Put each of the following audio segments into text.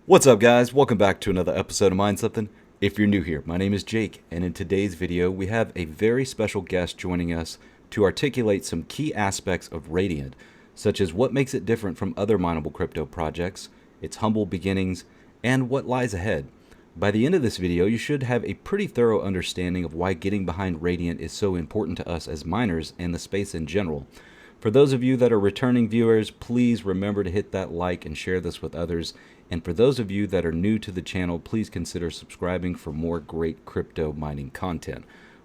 What's up, guys? Welcome back to another episode of Mind Something. If you're new here, my name is Jake, and in today's video, we have a very special guest joining us to articulate some key aspects of Radiant, such as what makes it different from other mineable crypto projects, its humble beginnings, and what lies ahead. By the end of this video, you should have a pretty thorough understanding of why getting behind Radiant is so important to us as miners and the space in general. For those of you that are returning viewers, please remember to hit that like and share this with others. And for those of you that are new to the channel, please consider subscribing for more great crypto mining content.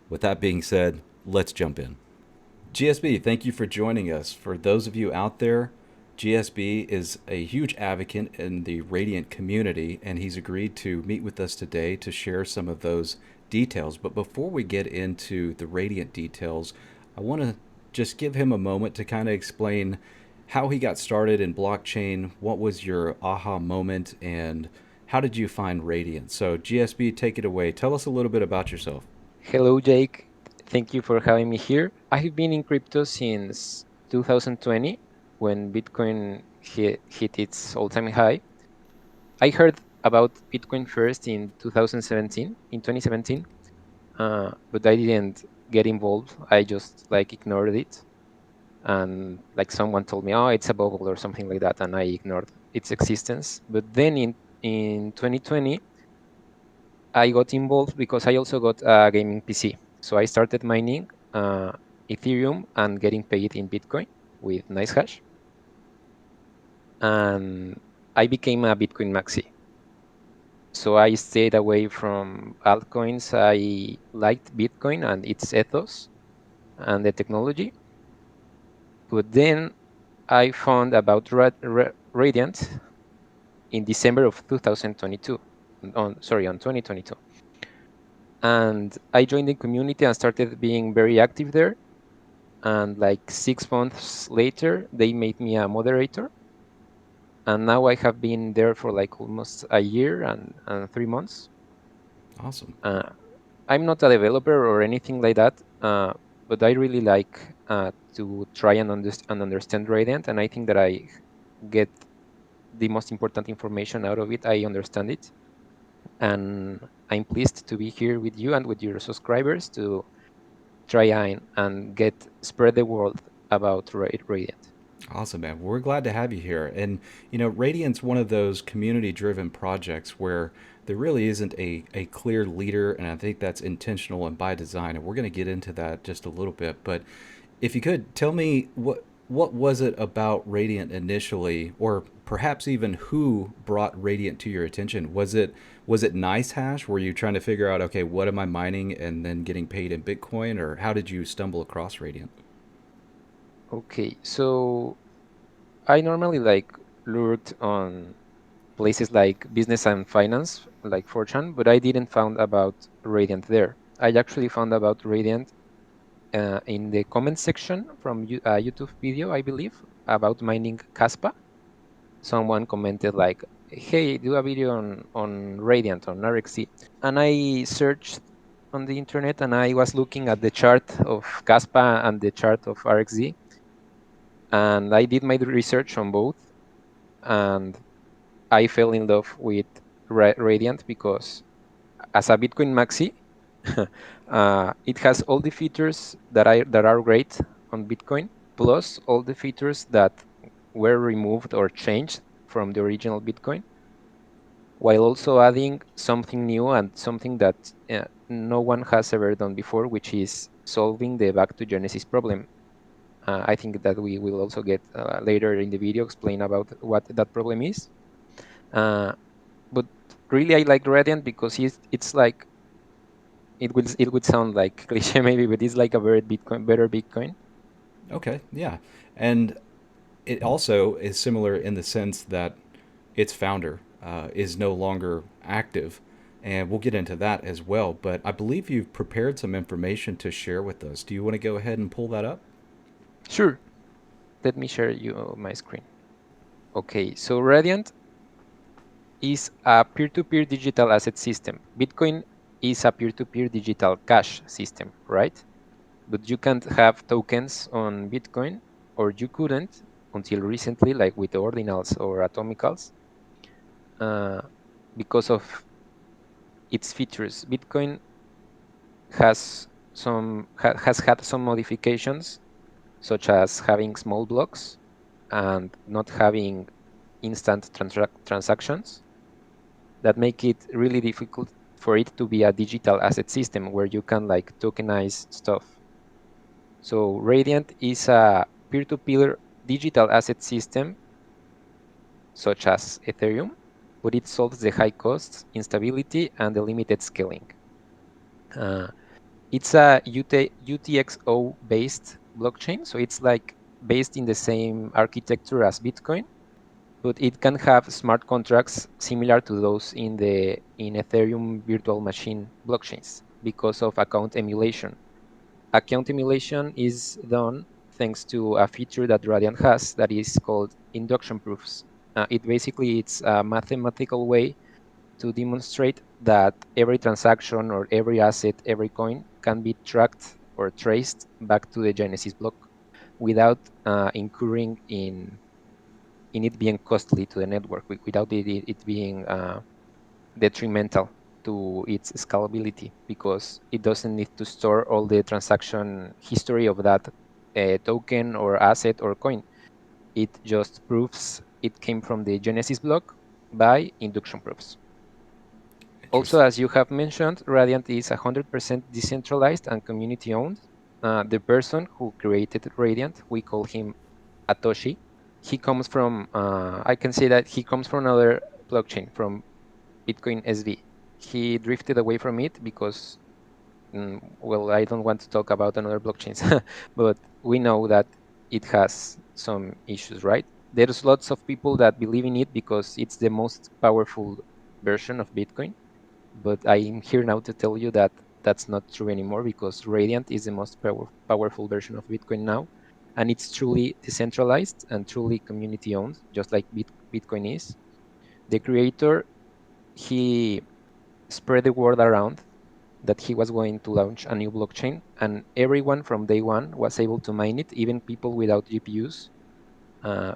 With that being said, let's jump in. GSB, thank you for joining us. For those of you out there, GSB is a huge advocate in the Radiant community, and he's agreed to meet with us today to share some of those details. But before we get into the Radiant details, I want to just give him a moment to kind of explain how he got started in blockchain, what was your aha moment, and how did you find Radiant? So, GSB, take it away. Tell us a little bit about yourself. Hello, Jake. Thank you for having me here. I have been in crypto since 2020 when Bitcoin hit its all-time high. I heard about Bitcoin first in 2017, but I didn't get involved. I just ignored it, and someone told me, "Oh, it's a bubble" or something like that, and I ignored its existence. But then in 2020, I got involved because I also got a gaming PC. So I started mining Ethereum and getting paid in Bitcoin with nice hash. And I became a Bitcoin maxi. So I stayed away from altcoins. I liked Bitcoin and its ethos and the technology. But then I found about Radiant in December of 2022. On 2022. And I joined the community and started being very active there. And like 6 months later, they made me a moderator. And now I have been there for like almost a year and 3 months. Awesome. Uh, I'm not a developer or anything like that, but I really like to try and understand Radiant. And I think that I get the most important information out of it. I understand it. And I'm pleased to be here with you and with your subscribers to try and get spread the word about Radiant. Awesome, man. We're glad to have you here. And, Radiant's one of those community driven projects where there really isn't a clear leader. And I think that's intentional and by design. And we're going to get into that just a little bit. But if you could tell me what was it about Radiant initially, or perhaps even who brought Radiant to your attention? Was it nice hash? Were you trying to figure out, okay, what am I mining and then getting paid in Bitcoin? Or how did you stumble across Radiant? Okay, so I normally looked on places like business and finance, like Fortune, but I didn't found about Radiant there. I actually found about Radiant in the comment section from a YouTube video, I believe, about mining Caspa. Someone commented like, "Hey, do a video on Radiant on RXC," and I searched on the internet and I was looking at the chart of Caspa and the chart of RXZ, and I did my research on both, and I fell in love with Radiant because as a Bitcoin maxi, it has all the features that are great on Bitcoin, plus all the features that were removed or changed from the original Bitcoin, while also adding something new and something that no one has ever done before, which is solving the back to Genesis problem. I think that we will also get later in the video explain about what that problem is. Uh, but really, I like Radiant because it's like it would sound like cliche maybe, but it's like a very better Bitcoin. Okay, yeah. And it also is similar in the sense that its founder is no longer active. And we'll get into that as well. But I believe you've prepared some information to share with us. Do you want to go ahead and pull that up? Sure. Let me share you my screen. Okay, so Radiant is a peer-to-peer digital asset system. Bitcoin is a peer-to-peer digital cash system, right? But you can't have tokens on Bitcoin, or you couldn't until recently, like with ordinals or atomicals. because of its features. Bitcoin has has had some modifications, such as having small blocks and not having instant transactions, that make it really difficult for it to be a digital asset system where you can like tokenize stuff. So Radiant is a peer-to-peer digital asset system such as Ethereum, but it solves the high costs, instability, and the limited scaling. It's a UTXO based blockchain, so it's like based in the same architecture as Bitcoin, but it can have smart contracts similar to those in Ethereum virtual machine blockchains because of account emulation. Account emulation is done thanks to a feature that Radiant has that is called induction proofs. It's a mathematical way to demonstrate that every transaction or every asset, every coin can be tracked or traced back to the Genesis block without incurring in it being costly to the network, without it being detrimental to its scalability, because it doesn't need to store all the transaction history of that token or asset or coin. It just proves it came from the Genesis block by induction proofs. Also, Interesting. as you have mentioned, Radiant is 100% decentralized and community owned. The person who created Radiant, we call him Atoshi. He comes from, I can say that he comes from another blockchain, from Bitcoin SV. He drifted away from it because, well, I don't want to talk about another blockchains, but we know that it has some issues, right? There's lots of people that believe in it because it's the most powerful version of Bitcoin, but I'm here now to tell you that that's not true anymore, because Radiant is the most powerful version of Bitcoin now, and it's truly decentralized and truly community owned, just like Bitcoin is. The creator, he spread the word around that he was going to launch a new blockchain, and everyone from day one was able to mine it, even people without GPUs,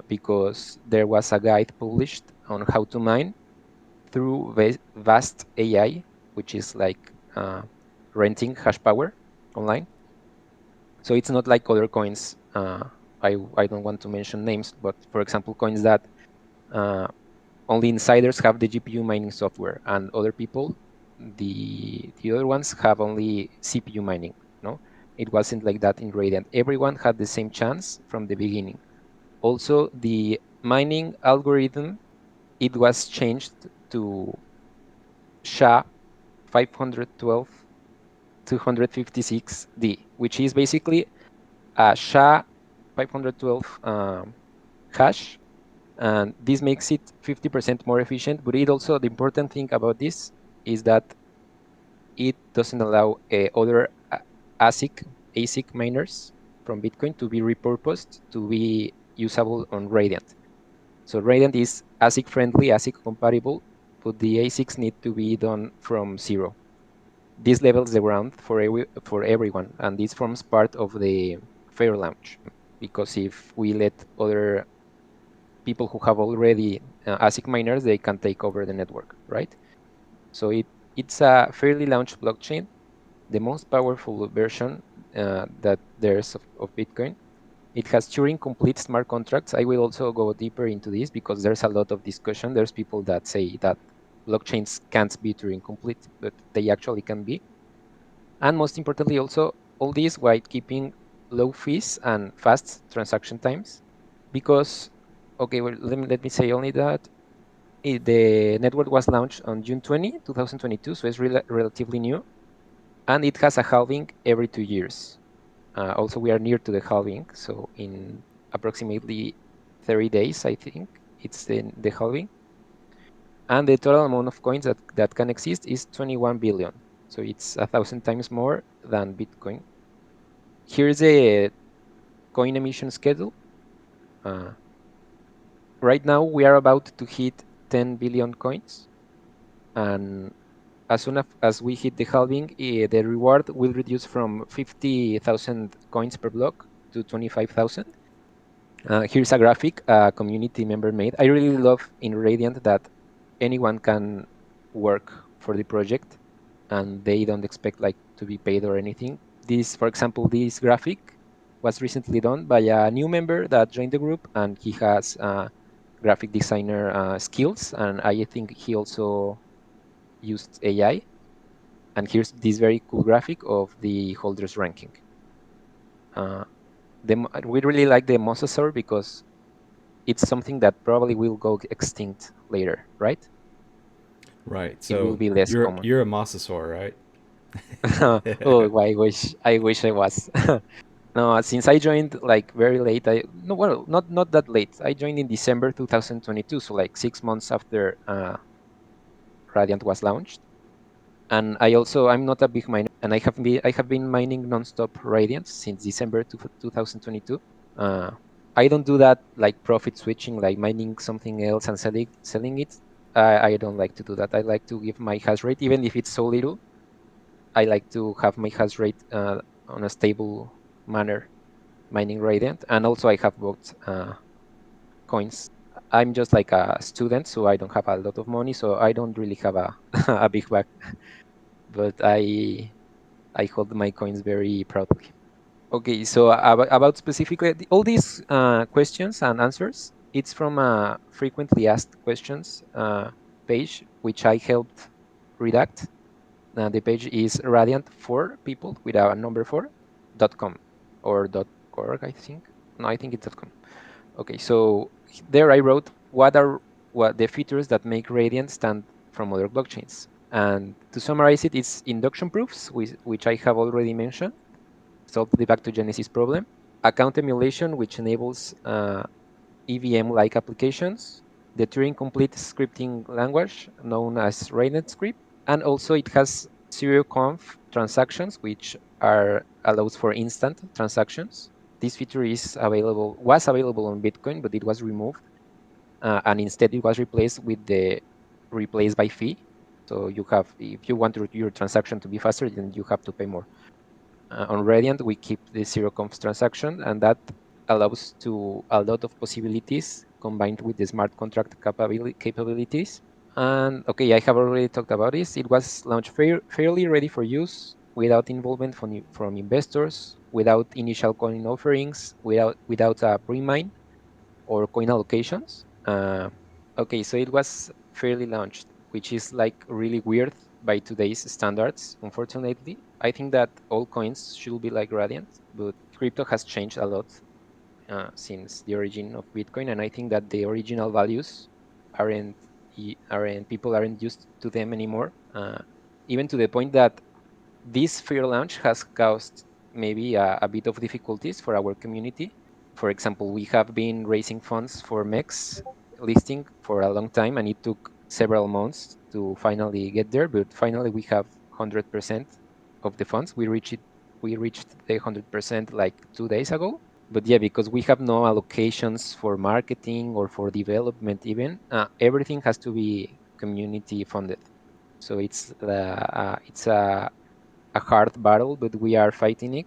because there was a guide published on how to mine through vast AI, which is like renting hash power online. So it's not like other coins. I don't want to mention names, but for example, coins that uh, only insiders have the GPU mining software, and other people, the other ones have only CPU mining. No, it wasn't like that in Radiant. Everyone had the same chance from the beginning. Also, the mining algorithm, it was changed to SHA-512 256D, which is basically a SHA-512 hash, and this makes it 50% more efficient. But it also, the important thing about this is that it doesn't allow other ASIC miners from Bitcoin to be repurposed to be usable on Radiant. So Radiant is ASIC friendly, ASIC compatible, but the ASICs need to be done from zero. This levels the ground for everyone, and this forms part of the fair launch. Because if we let other people who have already ASIC miners, they can take over the network, right? So it's a fairly launched blockchain, the most powerful version that there's of Bitcoin. It has Turing complete smart contracts. I will also go deeper into this because there's a lot of discussion. There's people that say that blockchains can't be Turing complete, but they actually can be. And most importantly, also, all this while keeping low fees and fast transaction times. Because, okay, well, let me say only that the network was launched on June 20, 2022, so it's relatively new. And it has a halving every 2 years. Also, we are near to the halving, so in approximately 30 days, I think, it's the halving. And the total amount of coins that can exist is 21 billion. So it's 1,000 times more than Bitcoin. Here's the coin emission schedule. Uh, right now, we are about to hit 10 billion coins. And as soon as we hit the halving, the reward will reduce from 50,000 coins per block to 25,000. Here's a graphic a community member made. I really love in Radiant that anyone can work for the project, and they don't expect like to be paid or anything. This, for example, this graphic was recently done by a new member that joined the group, and he has graphic designer skills, and I think he also used AI. And here's this very cool graphic of the holders ranking. Uh, we really like the mosasaur because it's something that probably will go extinct later, right? Right. It will So be less you're common. you're a mosasaur, right? Oh, I wish I was. No, since I joined like very late, I no, well, not that late. I joined in December 2022, so like 6 months after Radiant was launched. And I'm not a big miner, and I have been mining nonstop Radiant since December 2022. Uh, I don't do that like profit switching, like mining something else and selling it. I don't like to do that. I like to give my hash rate, even if it's so little. I like to have my hash rate on a stable manner mining Radiant, and also I have bought coins. I'm just like a student, so I don't have a lot of money, so I don't really have a a big bag, but I hold my coins very proudly. Okay, so about specifically all these questions and answers, it's from a frequently asked questions page, which I helped redact. The page is Radiant for people with a number 4.com or .org, I think. No, I think it's .com. Okay, so there I wrote what the features that make Radiant stand from other blockchains. And to summarize it, it's induction proofs, which I have already mentioned, solve the back to Genesis problem, account emulation, which enables EVM-like applications, the Turing-complete scripting language known as Radiant script, and also it has serial-conf transactions, which allows for instant transactions. This feature was available on Bitcoin, but it was removed, and instead it was replaced by fee. So if you want your transaction to be faster, then you have to pay more. On Radiant, we keep the zero-conf transaction, and that allows to a lot of possibilities combined with the smart contract capabilities. And okay, I have already talked about this. It was launched fairly ready for use without involvement from investors, without initial coin offerings, without a pre-mine or coin allocations. Okay, so it was fairly launched, which is like really weird by today's standards. Unfortunately, I think that all coins should be like Radiant, but crypto has changed a lot since the origin of Bitcoin, and I think that the original values aren't aren't people aren't used to them anymore. Even to the point that this fair launch has caused maybe a bit of difficulties for our community. For example, we have been raising funds for MEX listing for a long time, and it took several months to finally get there. But finally, we have 100% of the funds. We reached the 100% like 2 days ago. But yeah, because we have no allocations for marketing or for development, even everything has to be community funded. So it's a hard battle, but we are fighting it,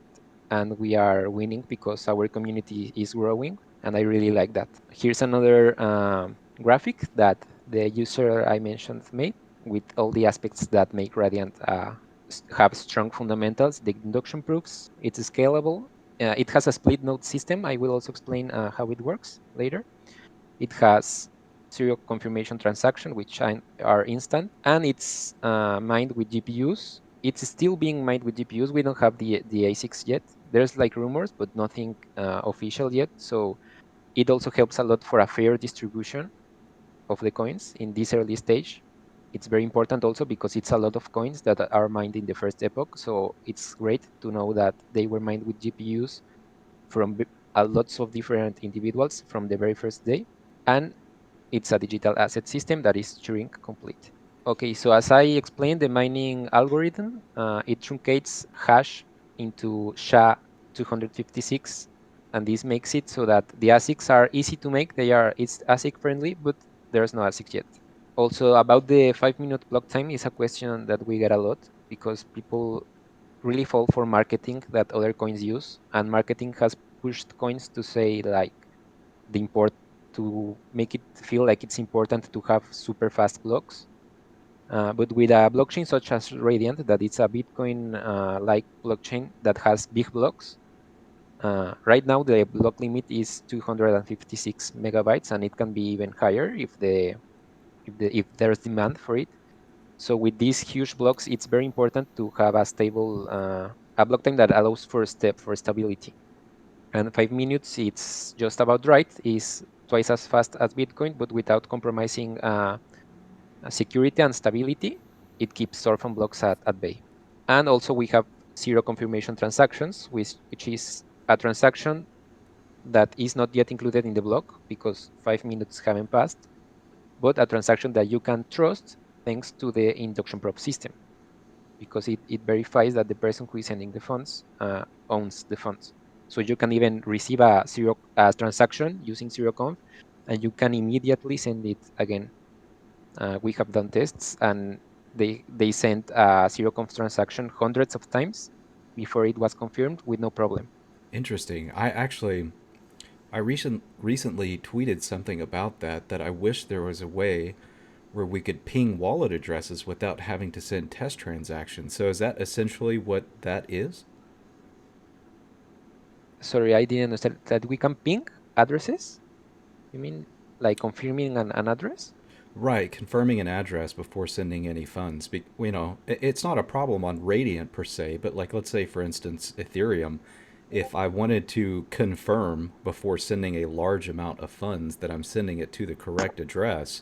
and we are winning because our community is growing, and I really like that. Here's another graphic that the user I mentioned made with all the aspects that make Radiant have strong fundamentals. The induction proofs, it's scalable. It has a split node system. I will also explain how it works later. It has serial confirmation transaction, which are instant, and it's mined with GPUs. It's still being mined with GPUs. We don't have the ASICs yet. There's like rumors, but nothing official yet. So it also helps a lot for a fair distribution of the coins in this early stage. It's very important also because it's a lot of coins that are mined in the first epoch. So it's great to know that they were mined with GPUs from lots of different individuals from the very first day. And it's a digital asset system that is Turing complete. Okay, so as I explained, the mining algorithm, it truncates hash into SHA-256, and this makes it so that the ASICs are easy to make. It's ASIC friendly, but there's no ASIC yet. Also, about the 5-minute block time is a question that we get a lot because people really fall for marketing that other coins use, and marketing has pushed coins to say like the importance to make it feel like it's important to have super fast blocks. But with a blockchain such as Radiant, that it's a Bitcoin-like blockchain that has big blocks, right now the block limit is 256 megabytes, and it can be even higher if there's demand for it. So with these huge blocks, it's very important to have a stable a block time that allows for stability. And 5 minutes, it's just about right. Is twice as fast as Bitcoin, but without compromising security and stability. It keeps orphan blocks at bay. And also we have zero confirmation transactions, which is a transaction that is not yet included in the block because 5 minutes haven't passed, but a transaction that you can trust thanks to the induction proof system, because it verifies that the person who is sending the funds owns the funds. So you can even receive a transaction using zero conf, and you can immediately send it again. We have done tests, and they sent a zero conf transaction hundreds of times before it was confirmed with no problem. Interesting. I recently tweeted something about that I wish there was a way where we could ping wallet addresses without having to send test transactions. So is that essentially what that is? Sorry, I didn't understand that we can ping addresses. You mean like confirming an address? Right, confirming an address before sending any funds. It's not a problem on Radiant per se, but like let's say for instance Ethereum, if I wanted to confirm before sending a large amount of funds that I'm sending it to the correct address,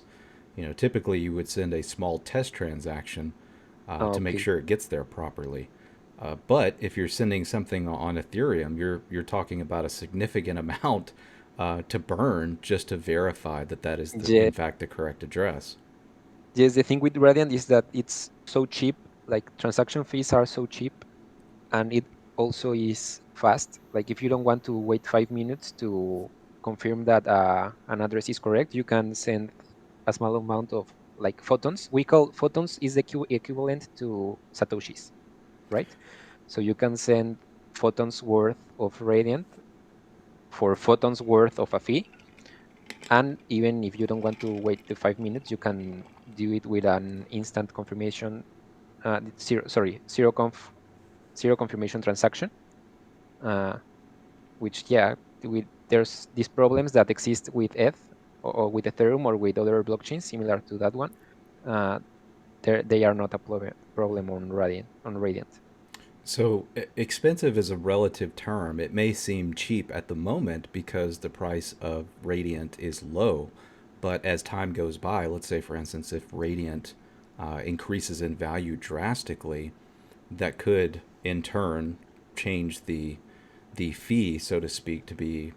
typically you would send a small test transaction to make Okay. sure it gets there properly. But if you're sending something on Ethereum, you're talking about a significant amount to burn just to verify that that is Yeah. in fact the correct address. Yes, the thing with Radiant is that it's so cheap. Like transaction fees are so cheap, and it also is fast. Like if you don't want to wait 5 minutes to confirm that an address is correct, you can send a small amount of like photons. We call photons is the equivalent to satoshis, right? So you can send photons worth of Radiant for photons worth of a fee. And even if you don't want to wait the 5 minutes, you can do it with an instant confirmation, zero confirmation transaction, uh, which, yeah, there's these problems that exist with or with Ethereum or with other blockchains similar to that one. Uh, they are not a problem on Radiant. So expensive is a relative term. It may seem cheap at the moment because the price of Radiant is low, but as time goes by, let's say for instance, if Radiant increases in value drastically, that could in turn change the fee, so to speak, to be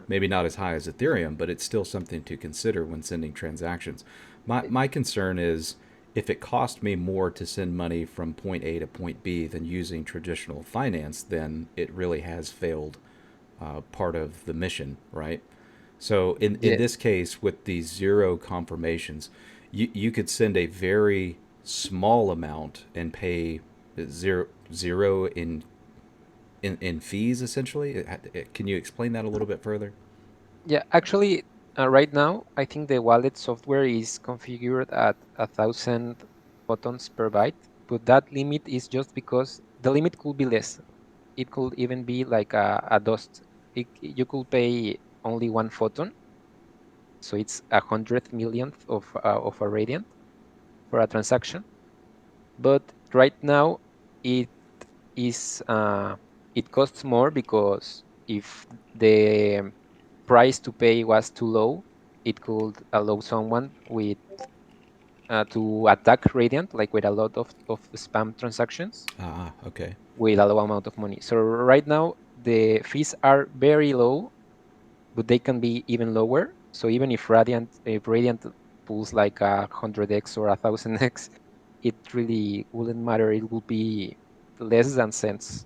maybe not as high as Ethereum, but it's still something to consider when sending transactions. My concern is if it cost me more to send money from point A to point B than using traditional finance, then it really has failed part of the mission, right? So in Yeah, this case, with these zero confirmations, you could send a very small amount and pay zero in fees essentially. Can you explain that a little bit further? yeah. Actually, right now, I think the wallet software is configured at 1,000 photons per byte, but that limit is just because the limit could be less. It could even be like a dust. You could pay only one photon, so it's 100 millionth of a radiant for a transaction. But right now, it is it costs more because if the price to pay was too low, it could allow someone with to attack Radiant, like with a lot of spam transactions Ah, okay. with a low amount of money. So right now the fees are very low, but they can be even lower. So even if Radiant pulls like 100x or 1,000x, it really wouldn't matter. It will be less than cents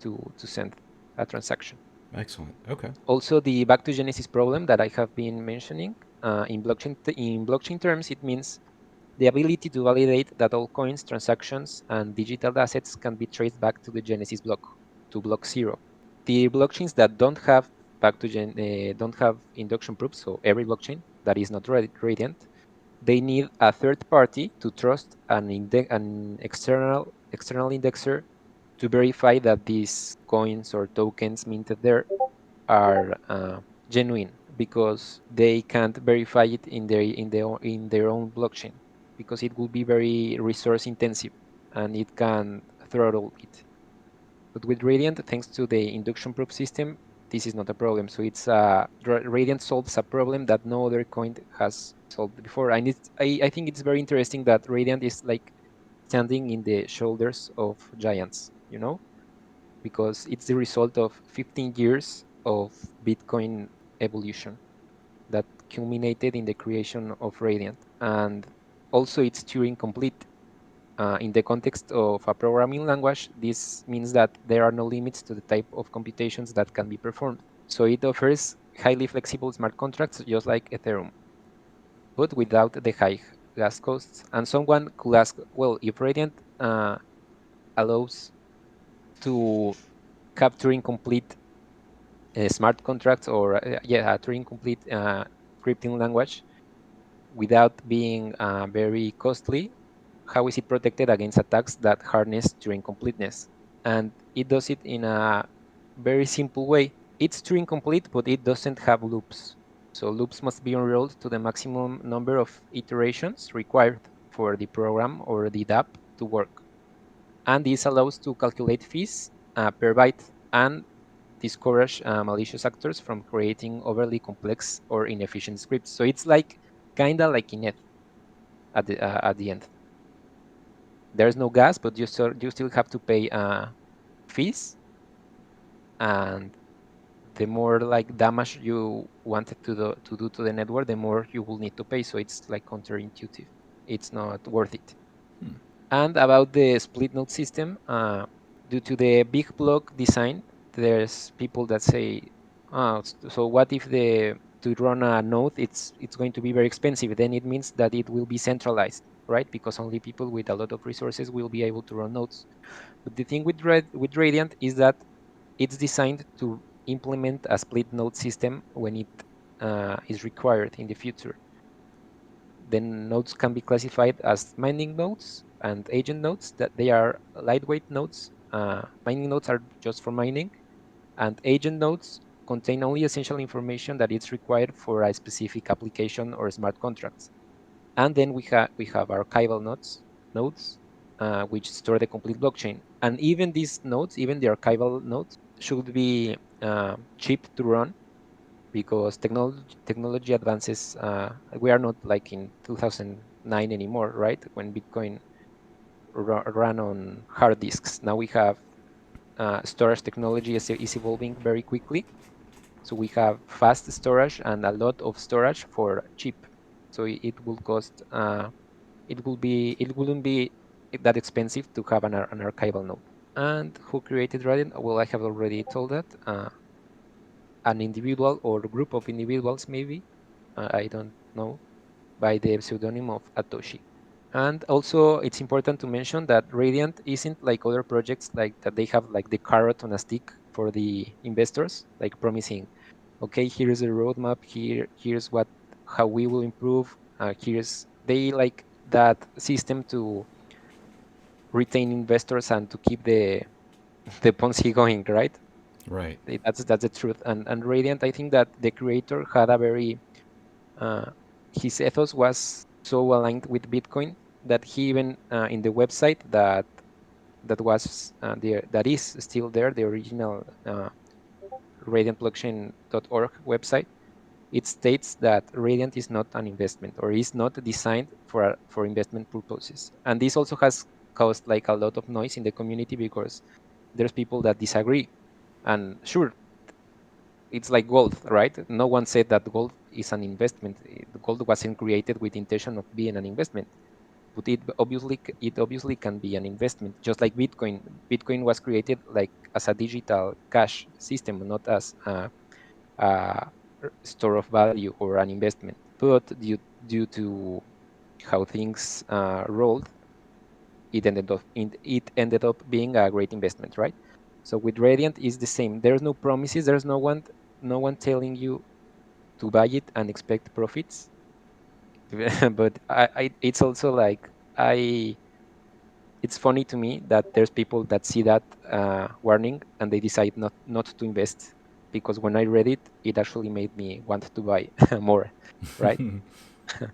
to send a transaction. Excellent. Okay. Also, the back to Genesis problem that I have been mentioning in blockchain terms, it means the ability to validate that all coins, transactions, and digital assets can be traced back to the Genesis block, to block zero. The blockchains that don't have don't have induction proofs. So every blockchain that is not Radiant, they need a third party to trust an external indexer to verify that these coins or tokens minted there are genuine, because they can't verify it in their own blockchain, because it will be very resource intensive and it can throttle it. But with Radiant, thanks to the induction proof system, this is not a problem. So it's Radiant solves a problem that no other coin has solved before. And I think it's very interesting that Radiant is like standing in the shoulders of giants, because it's the result of 15 years of Bitcoin evolution that culminated in the creation of Radiant. And also it's Turing complete. In the context of a programming language, this means that there are no limits to the type of computations that can be performed. So it offers highly flexible smart contracts, just like Ethereum, but without the high gas costs. And someone could ask, well, if Radiant allows to capturing complete smart contracts, or yeah, a Turing complete scripting language without being very costly, how is it protected against attacks that harness Turing completeness? And it does it in a very simple way. It's Turing complete, but it doesn't have loops. So loops must be unrolled to the maximum number of iterations required for the program or the dApp to work. And this allows to calculate fees per byte and discourage malicious actors from creating overly complex or inefficient scripts. So it's like kind of like in it at the end. There's no gas, but you still have to pay fees, and the more like damage you wanted to do to the network, the more you will need to pay. So it's like counterintuitive. It's not worth it. And about the split node system, due to the big block design, there's people that say, oh, so what if to run a node, it's going to be very expensive. Then it means that it will be centralized, right? Because only people with a lot of resources will be able to run nodes. But the thing with Radiant is that it's designed to implement a split node system when it is required in the future. Then nodes can be classified as mining nodes and agent nodes, that they are lightweight nodes. Mining nodes are just for mining, and agent nodes contain only essential information that is required for a specific application or smart contracts. And then we have archival nodes, which store the complete blockchain. And even these nodes, even the archival nodes, should be cheap to run, because technology advances. We are not like in 2009 anymore, right? When Bitcoin ran on hard disks. Now we have storage technology is evolving very quickly. So we have fast storage and a lot of storage for cheap. So it will cost. It wouldn't be that expensive to have an archival node. And who created Radiant? Well, I have already told that. An individual or group of individuals, maybe, I don't know, by the pseudonym of Atoshi. And also, it's important to mention that Radiant isn't like other projects, like that they have like the carrot on a stick for the investors, like promising, okay, here's the roadmap, here's how we will improve. Here's they like that system to retain investors and to keep the the Ponzi going, right? Right. That's the truth. And Radiant, I think that the creator had a very uh, his ethos was so aligned with Bitcoin that he even in the website that is still there, the original radiantblockchain.org website, it states that Radiant is not an investment, or is not designed for investment purposes. And this also has caused like a lot of noise in the community, because there's people that disagree. And sure, it's like gold, right? No one said that gold is an investment. Gold wasn't created with the intention of being an investment, but it obviously can be an investment, just like Bitcoin. Bitcoin was created like as a digital cash system, not as a store of value or an investment. But due to how things rolled, it ended up being a great investment, right? So with Radiant is the same. There's no promises. There's no one. no one telling you to buy it and expect profits. But it's also like it's funny to me that there's people that see that warning and they decide not to invest, because when I read it, it actually made me want to buy more, right? So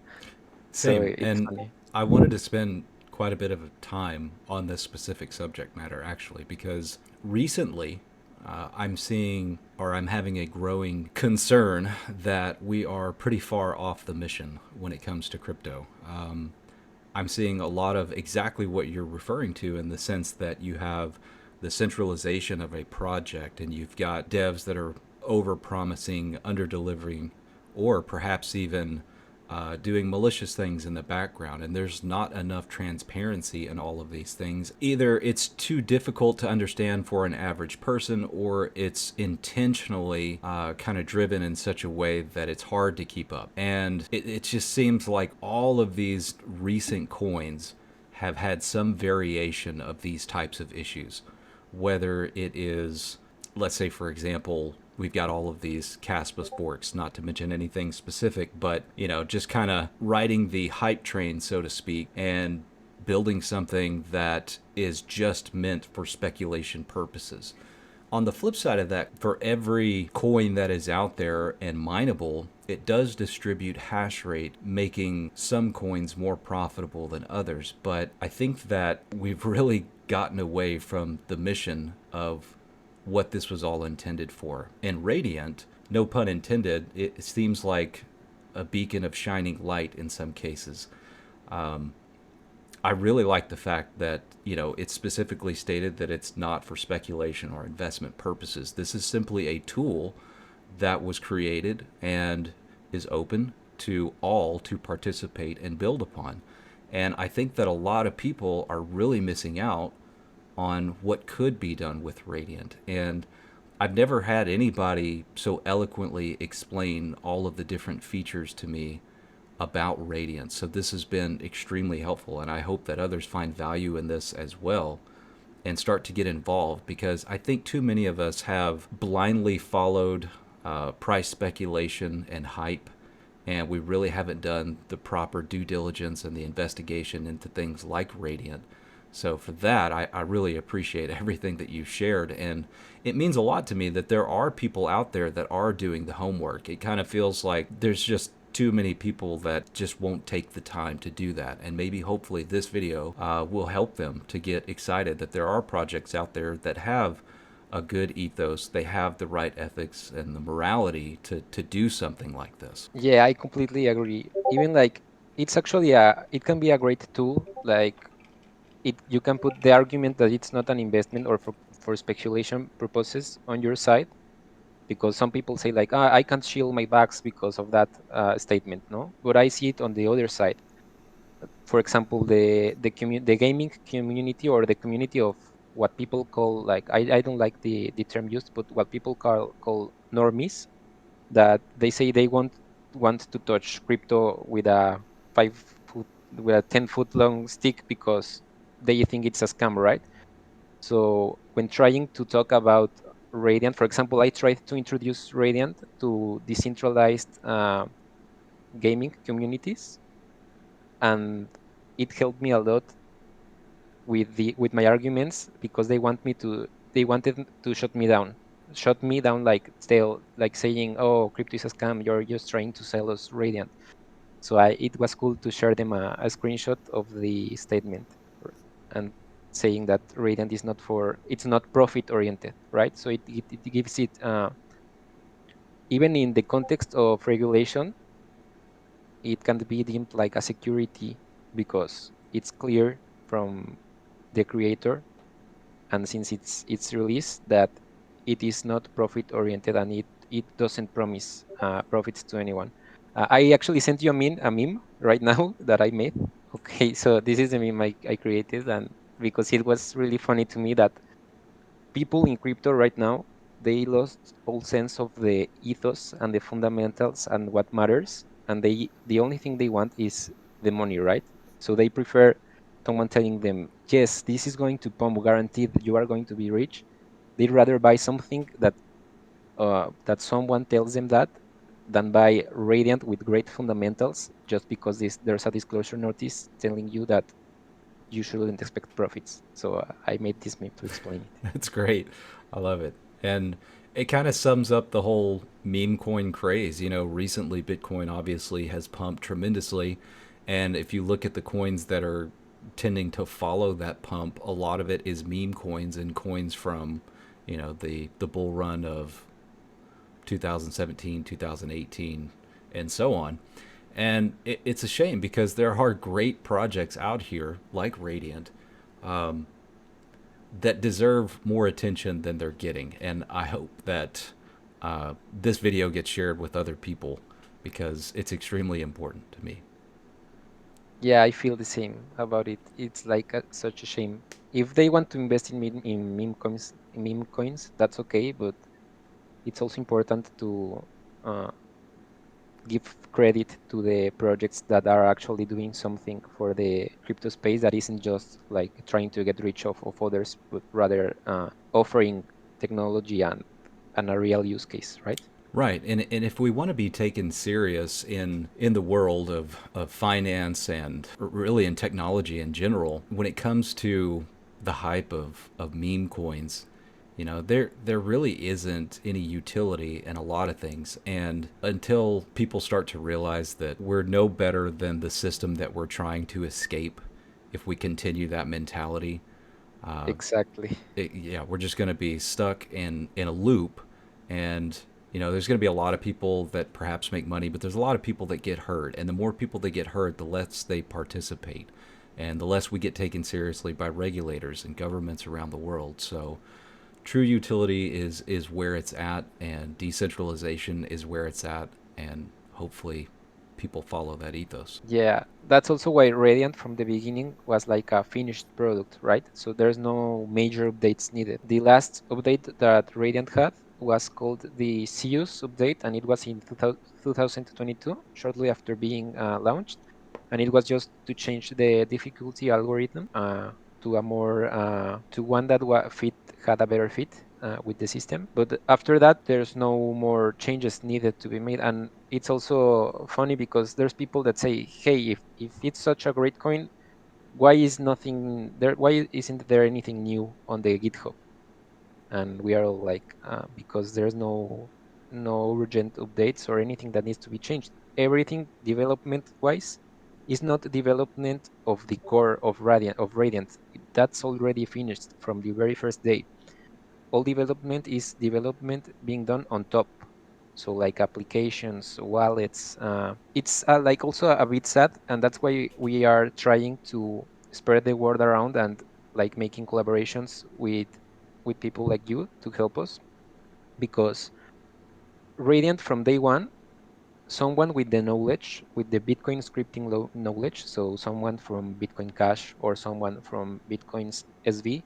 Same. it's And funny. I wanted to spend quite a bit of time on this specific subject matter, actually, because recently I'm seeing, or I'm having a growing concern that we are pretty far off the mission when it comes to crypto. I'm seeing a lot of exactly what you're referring to, in the sense that you have the centralization of a project and you've got devs that are over promising, under delivering, or perhaps even doing malicious things in the background. And there's not enough transparency in all of these things. Either it's too difficult to understand for an average person, or it's intentionally kind of driven in such a way that it's hard to keep up. And it just seems like all of these recent coins have had some variation of these types of issues, whether it is, let's say, for example, we've got all of these Caspus forks, not to mention anything specific, but, just kind of riding the hype train, so to speak, and building something that is just meant for speculation purposes. On the flip side of that, for every coin that is out there and mineable, it does distribute hash rate, making some coins more profitable than others. But I think that we've really gotten away from the mission of what this was all intended for. And Radiant, no pun intended, it seems like a beacon of shining light in some cases. I really like the fact that, it's specifically stated that it's not for speculation or investment purposes. This is simply a tool that was created and is open to all to participate and build upon. And I think that a lot of people are really missing out on what could be done with Radiant. And I've never had anybody so eloquently explain all of the different features to me about Radiant. So this has been extremely helpful, and I hope that others find value in this as well and start to get involved, because I think too many of us have blindly followed price speculation and hype, and we really haven't done the proper due diligence and the investigation into things like Radiant. So for that, I really appreciate everything that you've shared, and it means a lot to me that there are people out there that are doing the homework. It kind of feels like there's just too many people that just won't take the time to do that, and maybe hopefully this video will help them to get excited that there are projects out there that have a good ethos, they have the right ethics and the morality to do something like this. Yeah, I completely agree. Even like it's actually it can be a great tool. Like you can put the argument that it's not an investment or for speculation purposes on your side, because some people say like, I can't shield my backs because of that statement, no? But I see it on the other side. For example, the gaming community, or the community of what people call, like, I don't like the term used, but what people call normies, that they say they want to touch crypto with a 5 foot, with a 10-foot long stick, because they think it's a scam, right? So when trying to talk about Radiant, for example, I tried to introduce Radiant to decentralized gaming communities, and it helped me a lot with my arguments, because they wanted to shut me down, like still like saying, oh, crypto is a scam, you're just trying to sell us Radiant. So it was cool to share them a screenshot of the statement, and saying that Radiant is not it's not profit oriented, right? So it gives it, even in the context of regulation, it can be deemed like a security, because it's clear from the creator, and since it's released, that it is not profit oriented, and it doesn't promise profits to anyone. I actually sent you a meme right now that I made. Okay, so this is the meme I created, and because it was really funny to me that people in crypto right now, they lost all sense of the ethos and the fundamentals and what matters, and the only thing they want is the money, right? So they prefer someone telling them, yes, this is going to pump, guaranteed you are going to be rich. They'd rather buy something that that someone tells them that than buy Radiant with great fundamentals just because there's a disclosure notice telling you that you shouldn't expect profits. So I made this meme to explain it. That's great. I love it. And it kind of sums up the whole meme coin craze. You know, recently Bitcoin obviously has pumped tremendously. And if you look at the coins that are tending to follow that pump, a lot of it is meme coins and coins from, you know, the bull run of 2017, 2018, and so on. And it's a shame because there are great projects out here like Radiant that deserve more attention than they're getting. And I hope that this video gets shared with other people because it's extremely important to me. Yeah, I feel the same about it. It's like such a shame. If they want to invest in meme coins, that's okay. But it's also important to uh, give credit to the projects that are actually doing something for the crypto space that isn't just like trying to get rich off of others, but rather offering technology and a real use case, right? Right, and if we want to be taken serious in the world of finance and really in technology in general, when it comes to the hype of meme coins, you know, there really isn't any utility in a lot of things. And until people start to realize that we're no better than the system that we're trying to escape, if we continue that mentality, Exactly. yeah, we're just going to be stuck in a loop. And you know, there's going to be a lot of people that perhaps make money, but there's a lot of people that get hurt, and the more people that get hurt, the less they participate, and the less we get taken seriously by regulators and governments around the world. So true utility is where it's at, and decentralization is where it's at, and hopefully people follow that ethos. Yeah, that's also why Radiant from the beginning was like a finished product, right? So there's no major updates needed. The last update that Radiant had was called the Zeus update, and it was in 2022, shortly after being launched. And it was just to change the difficulty algorithm to a more to one that had a better fit with the system. But after that, there's no more changes needed to be made. And it's also funny because there's people that say, "Hey, if it's such a great coin, why is nothing there? Why isn't there anything new on the GitHub?" And we are all like, because there's no urgent updates or anything that needs to be changed. Everything development wise is not development of the core of Radiant. That's already finished from the very first day. All development is development being done on top. So like applications, wallets. It's like also a bit sad, and that's why we are trying to spread the word around and like making collaborations with people like you to help us, because Radiant from day one, someone with the knowledge, with the Bitcoin scripting knowledge, so someone from Bitcoin Cash or someone from Bitcoin's SV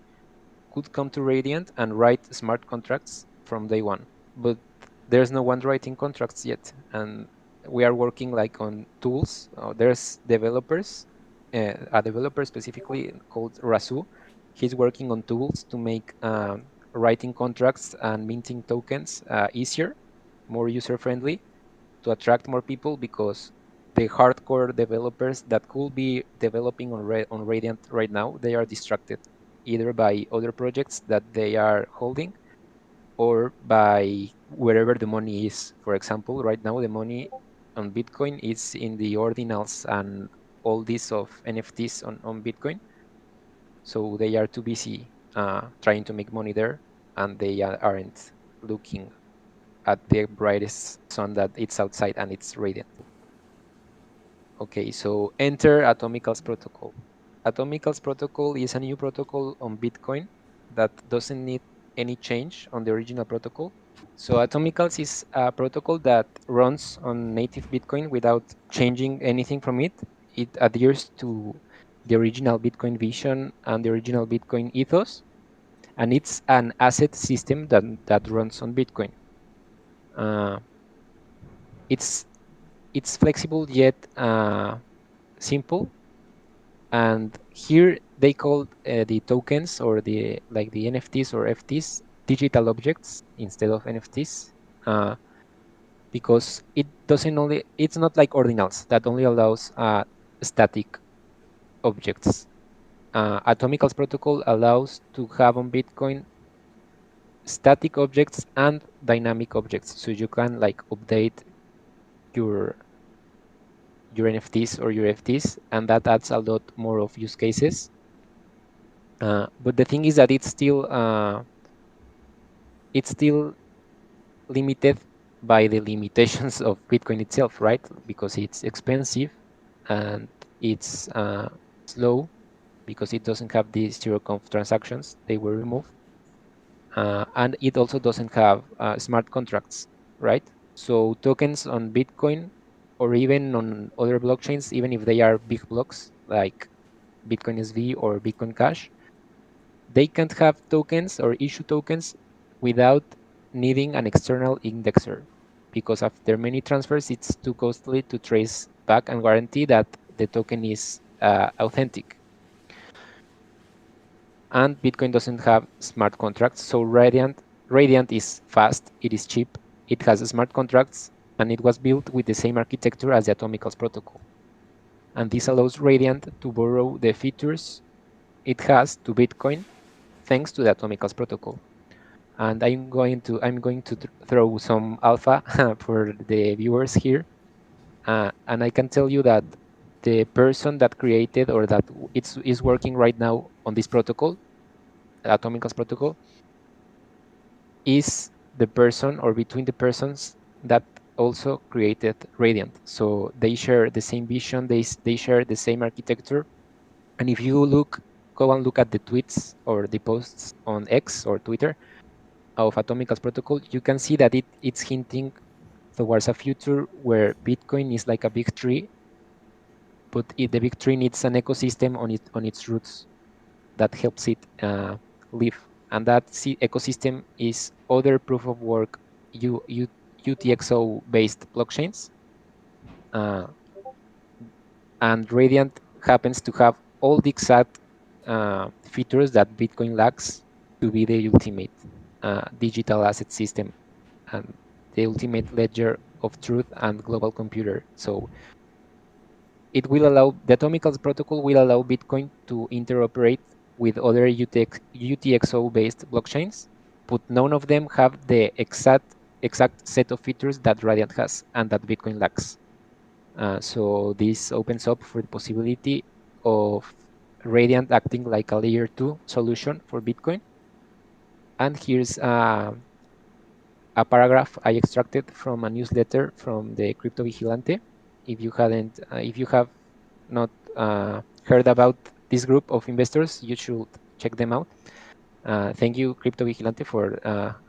could come to Radiant and write smart contracts from day one. But there's no one writing contracts yet, and we are working like on tools. There's developers, a developer specifically called Rasu. He's working on tools to make writing contracts and minting tokens easier, more user friendly, to attract more people, because the hardcore developers that could be developing on Radiant right now, they are distracted either by other projects that they are holding or by wherever the money is. For example, right now the money on Bitcoin is in the ordinals and all this of NFTs on Bitcoin. So they are too busy trying to make money there, and they aren't looking at the brightest sun that it's outside and it's radiant. Okay, so enter Atomicals protocol. Atomicals protocol is a new protocol on Bitcoin that doesn't need any change on the original protocol. So Atomicals is a protocol that runs on native Bitcoin without changing anything from it. It adheres to the original Bitcoin vision and the original Bitcoin ethos, and it's an asset system that runs on Bitcoin. Uh, it's it's flexible yet simple, and here they call the tokens or the like the NFTs or FTs digital objects instead of NFTs. uh, because it's not like ordinals that only allows static objects. Atomicals protocol allows to have on Bitcoin static objects and dynamic objects, so you can like update your NFTs or your FTs, and that adds a lot more of use cases. But the thing is that it's still limited by the limitations of Bitcoin itself, right? Because it's expensive and it's slow because it doesn't have these zero-conf transactions. They were removed. And it also doesn't have smart contracts, right? So tokens on Bitcoin or even on other blockchains, even if they are big blocks like Bitcoin SV or Bitcoin Cash, they can't have tokens or issue tokens without needing an external indexer, because after many transfers, it's too costly to trace back and guarantee that the token is authentic. And Bitcoin doesn't have smart contracts. So Radiant is fast, it is cheap, it has smart contracts, and it was built with the same architecture as the Atomicals protocol. And this allows Radiant to borrow the features it has to Bitcoin thanks to the Atomicals protocol. And I'm going to throw some alpha for the viewers here, and I can tell you that the person that created or that is working right now on this protocol, Atomicals protocol, is the person or between the persons that also created Radiant. So they share the same vision, they share the same architecture. And if you go and look at the tweets or the posts on X or Twitter of Atomicals protocol, you can see that it's hinting towards a future where Bitcoin is like a big tree, but the big tree needs an ecosystem on its roots that helps it live. And that ecosystem is other proof of work UTXO based blockchains. Uh, and Radiant happens to have all the exact features that Bitcoin lacks to be the ultimate digital asset system and the ultimate ledger of truth and global computer. So the Atomicals protocol will allow Bitcoin to interoperate with other UTXO based blockchains, but none of them have the exact set of features that Radiant has and that Bitcoin lacks. So this opens up for the possibility of Radiant acting like a layer 2 solution for Bitcoin. And here's a paragraph I extracted from a newsletter from the Crypto Vigilante. If you have not heard about this group of investors, you should check them out. Thank you, Crypto Vigilante, for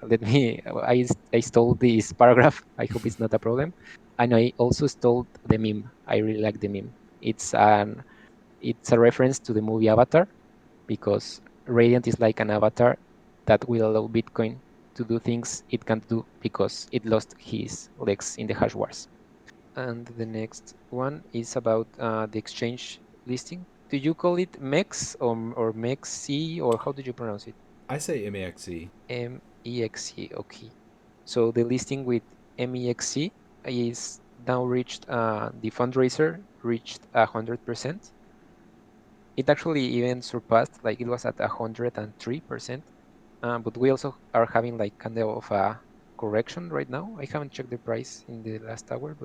let me. I stole this paragraph. I hope it's not a problem. And I also stole the meme. I really like the meme. It's a reference to the movie Avatar, because Radiant is like an avatar that will allow Bitcoin to do things it can't do because it lost his legs in the hash wars. And the next one is about the exchange listing. Do you call it MEX or MEXC, or how do you pronounce it? I say MAXE. MEXC, okay. So the listing with MEXC is now reached, the fundraiser reached 100%. It actually even surpassed, like it was at 103%. But we also are having like kind of a correction right now. I haven't checked the price in the last hour,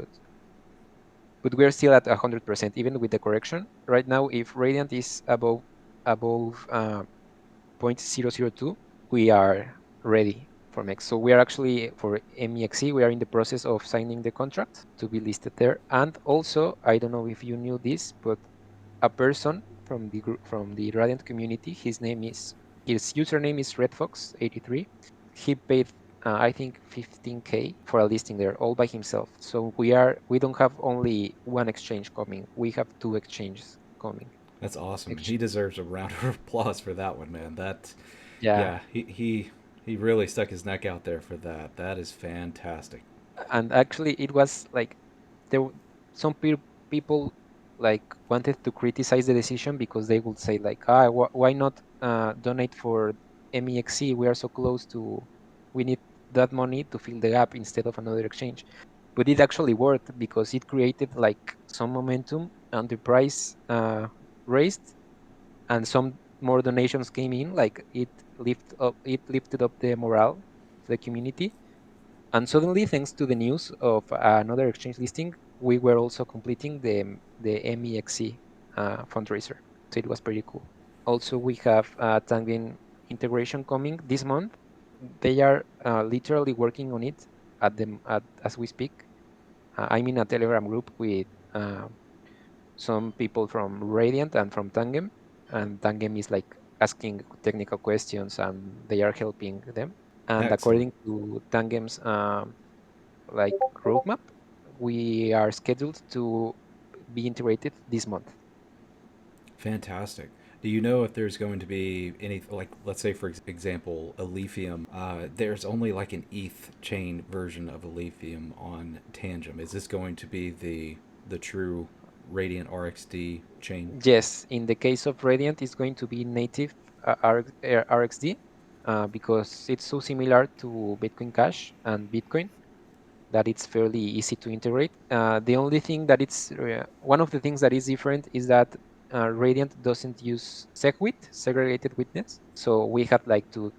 but we're still at 100% even with the correction right now. If Radiant is above 0.002, we are ready for MEX. So we are actually for MEXC, we are in the process of signing the contract to be listed there. And also, I don't know if you knew this, but a person from the group, from the Radiant community, his username is redfox83. He paid I think 15K for a listing there all by himself. So we don't have only one exchange coming, we have two exchanges coming. That's awesome. Ex- He deserves a round of applause for that one, man. That, yeah. yeah, he really stuck his neck out there for that. That is fantastic. And actually it was like there some people like wanted to criticize the decision because they would say like, why not donate for MEXC, we are so close to, we need that money to fill the gap instead of another exchange. But it actually worked because it created like some momentum and the price raised, and some more donations came in. Like it lifted up the morale of the community, and suddenly, thanks to the news of another exchange listing, we were also completing the MEXC fundraiser. So it was pretty cool. Also, we have Tangent integration coming this month. They are literally working on it as we speak. I'm in a Telegram group with some people from Radiant and from Tangem, and Tangem is like asking technical questions, and they are helping them. And Excellent. according to Tangem's like roadmap, we are scheduled to be integrated this month. Fantastic. Do you know if there's going to be any, like, let's say, for example, a lithium? There's only like an ETH chain version of a lithium on Tangem. Is this going to be the true Radiant RXD chain? Yes, in the case of Radiant, it's going to be native RXD because it's so similar to Bitcoin Cash and Bitcoin that it's fairly easy to integrate. The only thing that it's one of the things that is different is that Radiant doesn't use SegWit, segregated witness. So we had like to,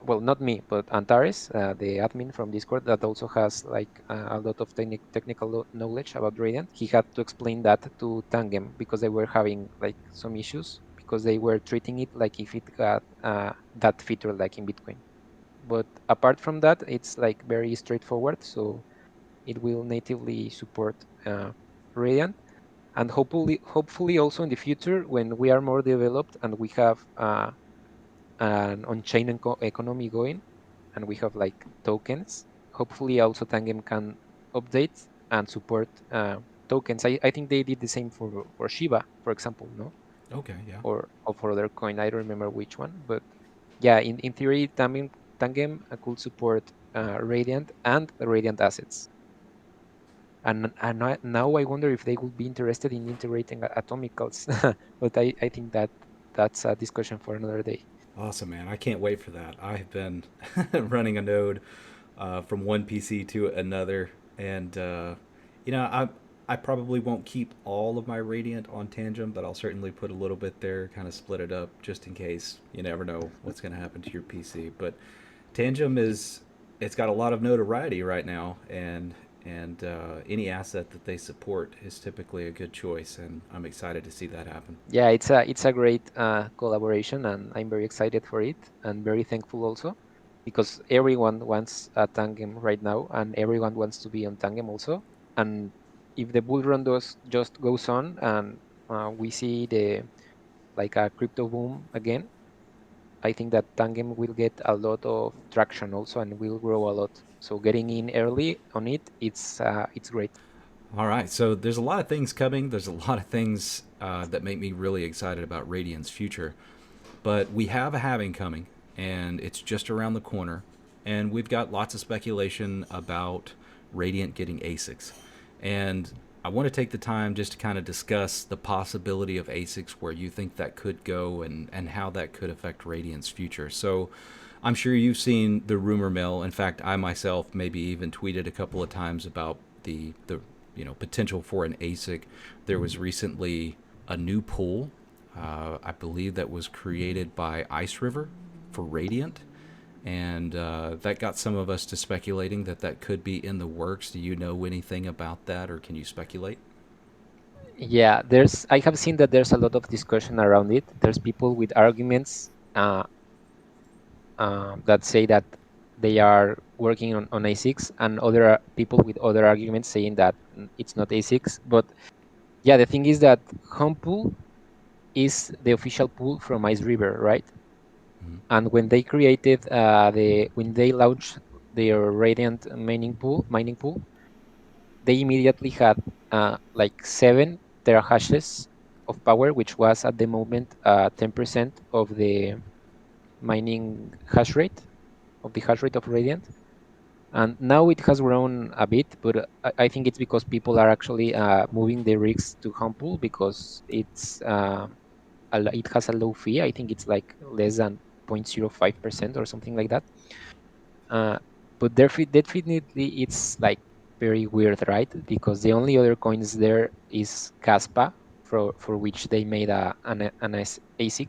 well, not me, but Antares, the admin from Discord, that also has like a lot of technical knowledge about Radiant. He had to explain that to Tangem because they were having like some issues because they were treating it like if it got that feature like in Bitcoin. But apart from that, it's like very straightforward. So it will natively support Radiant, and hopefully also in the future when we are more developed and we have an on-chain economy going, and we have like tokens. Hopefully, also Tangem can update and support tokens. I think they did the same for Shiba, for example, no, Okay, yeah. or for other coin. I don't remember which one, but yeah, in theory, Tangem could support Radiant and Radiant assets. And now I wonder if they would be interested in integrating Atomicals, but I think that that's a discussion for another day. Awesome, man. I can't wait for that. I've been running a node from one PC to another, and you know, I probably won't keep all of my Radiant on Tangent, but I'll certainly put a little bit there, kind of split it up, just in case. You never know what's going to happen to your PC. But Tangent is, it's got a lot of notoriety right now, and any asset that they support is typically a good choice, and I'm excited to see that happen. Yeah, it's a great collaboration, and I'm very excited for it, and very thankful also, because everyone wants a Tangem right now, and everyone wants to be on Tangem also. And if the bull run does just goes on, and we see the like a crypto boom again, I think that Tangem will get a lot of traction also, and will grow a lot. So getting in early on it, it's great. All right, so there's a lot of things coming. There's a lot of things that make me really excited about Radiant's future. But we have a halving coming, and it's just around the corner. And we've got lots of speculation about Radiant getting ASICs. And I want to take the time just to kind of discuss the possibility of ASICs, where you think that could go, and how that could affect Radiant's future. So I'm sure you've seen the rumor mill. In fact, I myself maybe even tweeted a couple of times about the potential for an ASIC. There was recently a new pool, I believe that was created by Ice River for Radiant, and that got some of us to speculating that that could be in the works. Do you know anything about that, or can you speculate? Yeah, I have seen that there's a lot of discussion around it. There's people with arguments that say that they are working on ASICs, and other people with other arguments saying that it's not ASICs. But yeah, the thing is that home pool is the official pool from Ice River, right? Mm-hmm. And when they created when they launched their Radiant mining pool, they immediately had like 7 terahashes of power, which was at the moment 10% of the mining hash rate of Radiant. And now it has grown a bit, but I think it's because people are actually moving the rigs to Humpool because it has a low fee. I think it's like less than 0.05% or something like that. But definitely it's like very weird, right? Because the only other coins there is Caspa, for which they made an ASIC,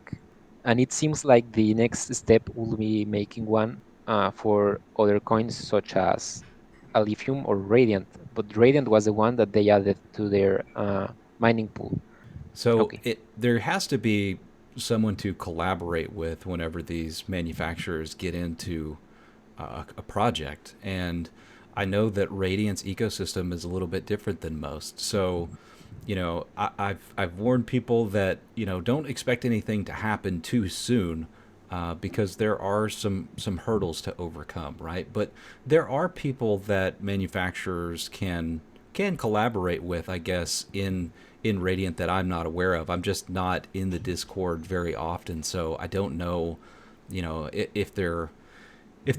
and it seems like the next step will be making one for other coins such as a lithium or Radiant. But Radiant was the one that they added to their mining pool. So Okay. there has to be someone to collaborate with whenever these manufacturers get into a project. And I know that Radiant's ecosystem is a little bit different than most. So, I've warned people that don't expect anything to happen too soon. Because there are some hurdles to overcome, right? But there are people that manufacturers can collaborate with, I guess, in Radiant that I'm not aware of. I'm just not in the Discord very often, so I don't know, if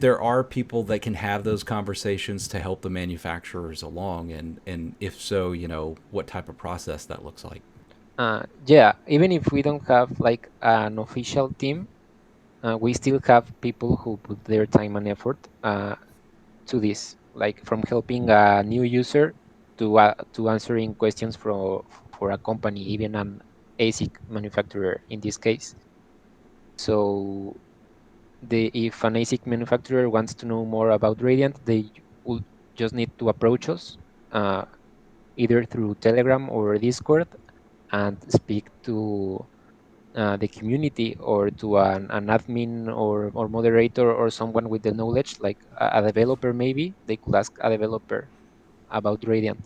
there are people that can have those conversations to help the manufacturers along, and if so, what type of process that looks like. Yeah, even if we don't have like an official team, we still have people who put their time and effort to this, like from helping a new user to answering questions for a company, even an ASIC manufacturer in this case. So the if an ASIC manufacturer wants to know more about Radiant, they will just need to approach us uh, either through Telegram or Discord and speak to the community or to an admin or moderator or someone with the knowledge, like a developer maybe. They could ask a developer about Radiant.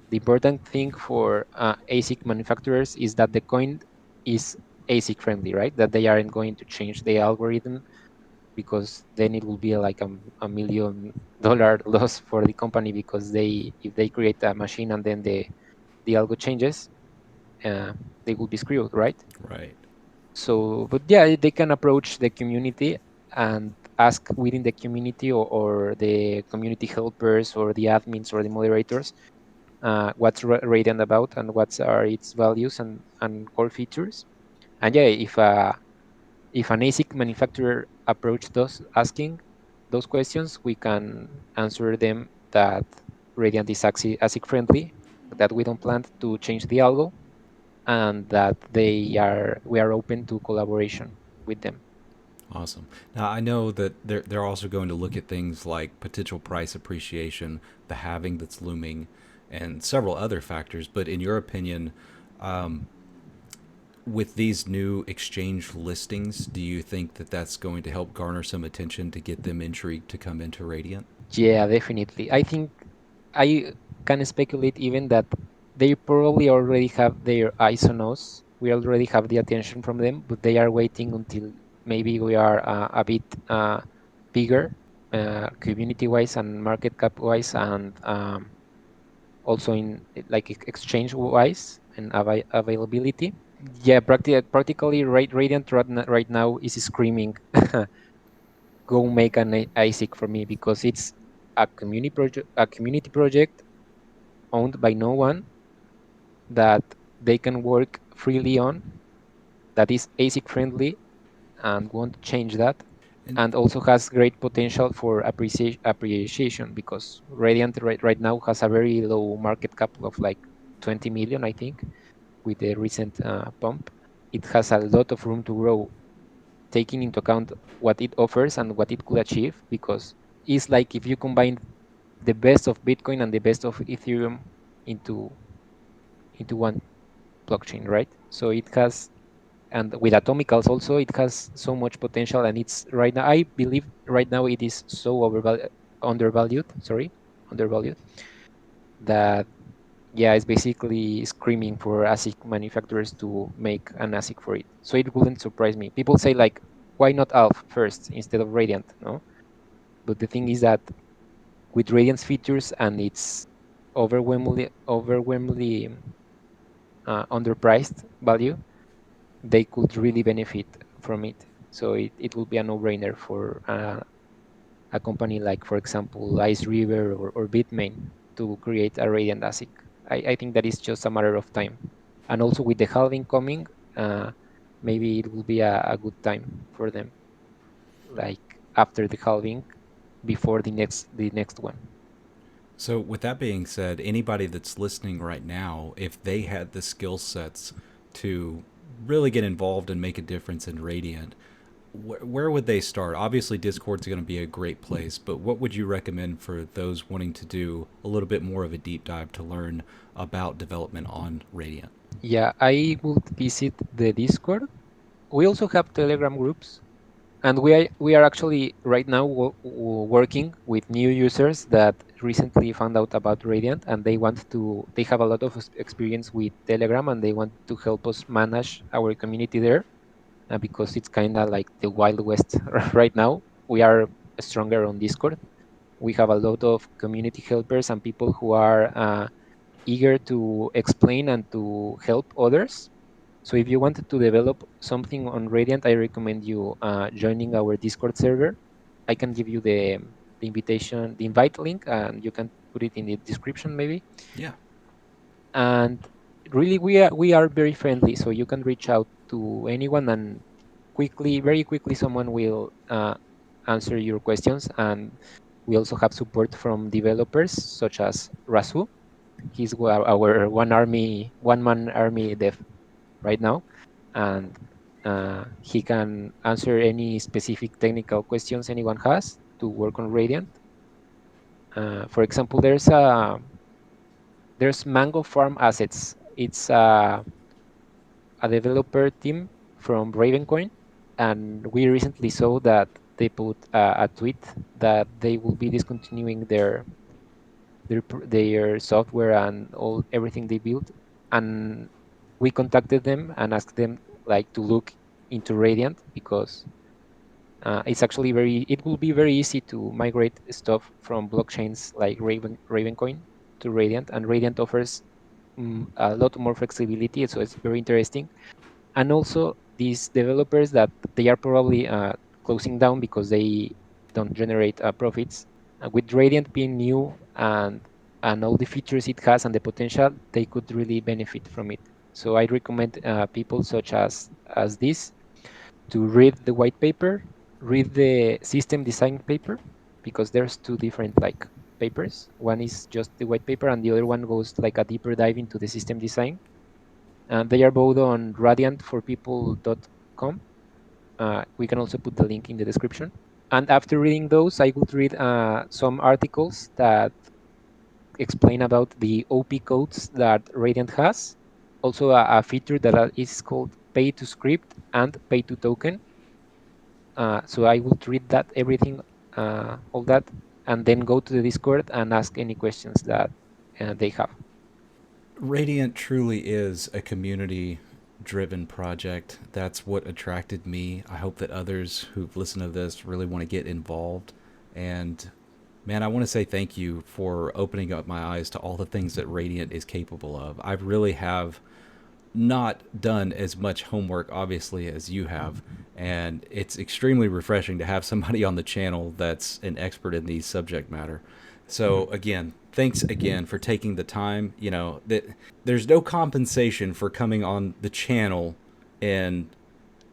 The important thing for ASIC manufacturers is that the coin is ASIC friendly, right? That they aren't going to change the algorithm, because then it will be like a $1 million loss for the company, because they if they create a machine and then the algo changes, uh, they will be screwed, right? Right. So, but yeah, they can approach the community and ask within the community, or the community helpers or the admins or the moderators what's Radiant about and what are its values and core features. And yeah, if an ASIC manufacturer approached us asking those questions, we can answer them that Radiant is ASIC friendly, that we don't plan to change the algo, and that we are open to collaboration with them. Awesome. Now I know that they're also going to look at things like potential price appreciation, the halving that's looming, and several other factors. But in your opinion, with these new exchange listings, do you think that that's going to help garner some attention to get them intrigued to come into Radiant? Yeah, definitely. I think I can speculate even that they probably already have their eyes on us. We already have the attention from them, but they are waiting until maybe we are a bit bigger, community-wise and market cap-wise, and also in like exchange-wise and availability. Yeah, practically Radiant right now is screaming, "Go make an ASIC for me," because it's a community project owned by no one, that they can work freely on, that is ASIC friendly and won't change that, And and also has great potential for appreciation, because Radiant right now has a very low market cap of like 20 million, I think, with the recent pump. It has a lot of room to grow, taking into account what it offers and what it could achieve, because it's like if you combine the best of Bitcoin and the best of Ethereum into one blockchain, right? So it has, and with Atomicals also, it has so much potential, and it's right now, I believe right now it is so undervalued, sorry, undervalued, that yeah, it's basically screaming for ASIC manufacturers to make an ASIC for it. So it wouldn't surprise me. People say like, why not Alpha first instead of Radiant? No, but the thing is that with Radiant's features and its overwhelmingly underpriced value, they could really benefit from it. So it will be a no-brainer for a company like, for example, Ice River or Bitmain to create a Radiant ASIC. I think that is just a matter of time. And also with the halving coming, uh, maybe it will be a good time for them. Like after the halving, before the next one. So, with that being said, anybody that's listening right now, if they had the skill sets to really get involved and make a difference in Radiant, where would they start? Obviously, Discord's going to be a great place, but what would you recommend for those wanting to do a little bit more of a deep dive to learn about development on Radiant? Yeah, I would visit the Discord. We also have Telegram groups, and we are actually right now working with new users that recently found out about Radiant, and they have a lot of experience with Telegram, and they want to help us manage our community there, because it's kind of like the Wild West right now. We are stronger on Discord. We have a lot of community helpers and people who are eager to explain and to help others. So if you wanted to develop something on Radiant, I recommend you joining our Discord server. I can give you the invitation, the invite link, and you can put it in the description maybe. Yeah. And really, we are very friendly, so you can reach out to anyone, and very quickly, someone will answer your questions. And we also have support from developers such as Rasu. He's our one man army dev right now, and he can answer any specific technical questions anyone has to work on Radiant. For example, there's Mango Farm Assets. It's a developer team from Ravencoin, and we recently saw that they put a tweet that they will be discontinuing their software and everything they built. And we contacted them and asked them like to look into Radiant, because it will be very easy to migrate stuff from blockchains like Ravencoin to Radiant, and Radiant offers a lot more flexibility, so it's very interesting. And also these developers that they are probably closing down because they don't generate profits. With Radiant being new, and all the features it has and the potential, they could really benefit from it. So I recommend people such as this to read the white paper, read the system design paper, because there's two different like papers. One is just the white paper, and the other one goes like a deeper dive into the system design. And they are both on radiantforpeople.com. We can also put the link in the description. And after reading those, I would read some articles that explain about the OP codes that Radiant has. Also, a feature that is called pay to script and pay to token. So I would read that everything, all that, and then go to the Discord and ask any questions that they have. Radiant truly is a community driven project. That's what attracted me. I hope that others who've listened to this really want to get involved. And man, I want to say thank you for opening up my eyes to all the things that Radiant is capable of. I really have not done as much homework, obviously, as you have. And it's extremely refreshing to have somebody on the channel that's an expert in these subject matter. So, again, thanks again for taking the time. You know, that there's no compensation for coming on the channel and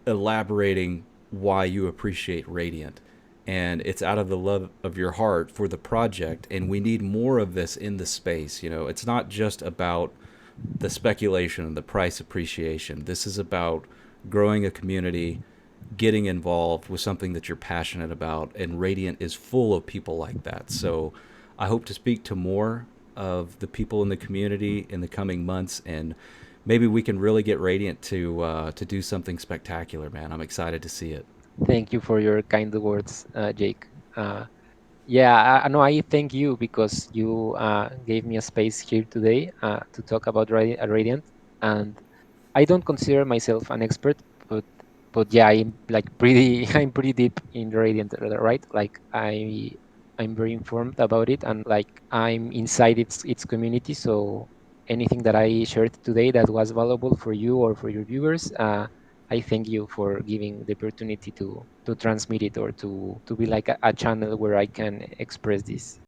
elaborating why you appreciate Radiant. And it's out of the love of your heart for the project. And we need more of this in the space. You know, it's not just about the speculation and the price appreciation. This is about growing a community, getting involved with something that you're passionate about, and Radiant is full of people like that. So I hope to speak to more of the people in the community in the coming months, and maybe we can really get Radiant to do something spectacular, man. I'm excited to see it. Thank you for your kind words, Jake. Yeah, no, I thank you because you gave me a space here today to talk about Radiant. And I don't consider myself an expert, but yeah, I'm like pretty I'm pretty deep in Radiant, right? Like I'm very informed about it, and like I'm inside its community. So anything that I shared today that was valuable for you or for your viewers, I thank you for giving the opportunity to transmit it, or to be like a channel where I can express this.